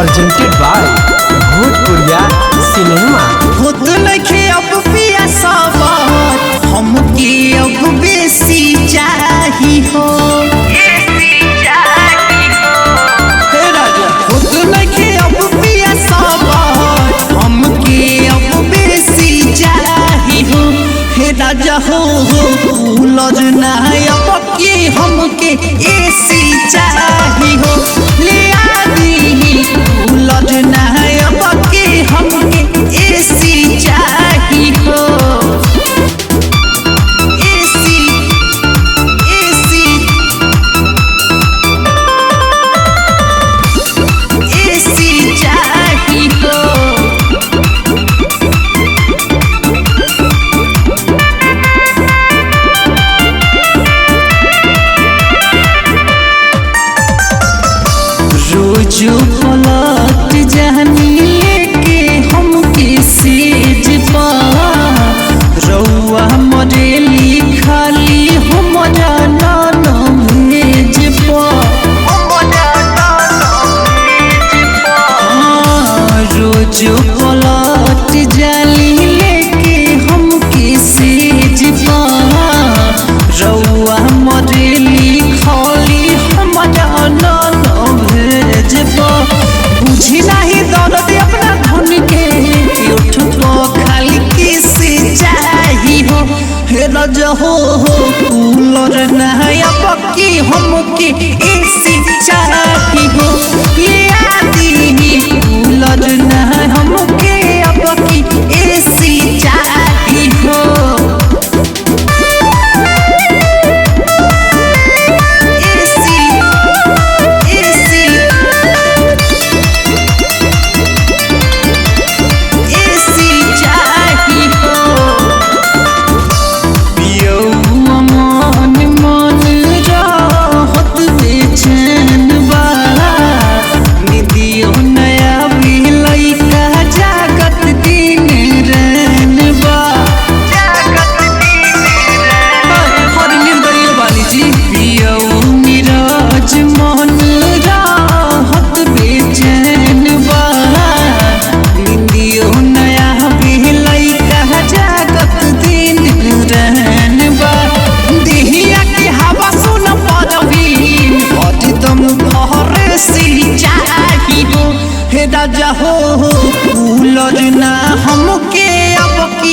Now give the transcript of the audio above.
presented by भोजपुरिया cinema. होत नइखे अब पिया सवार हमके अब बेसी चाही हो। हे राजा होत नइखे अब पिया सवार हमके अब बेसी चाही हो। हे राजा हो उलझ ना अब के हमके एसी चाही हो। ले आदि उलझ ना अब के हमके एसी चाही हो। एसी एसी एसी चाही हो। रोज पलट जहनी लेके हमके सेज पा रउआ मरेली खाली हमरा नान भेज पा। रोज पलट जाली लेके हमके सेज पा रउआ मरेली खाली हमरा नान भेज पा। बुझी नहीं दर्द अपना धन के उठ तो खाली किसी चाही हो। हे राजा हो कूलर नहीं अब की हमके एसी चाही हो। ले आदि कूलर नहीं हमके अब की एसी चाही हो। राजा हो कूलर ना हमके अब की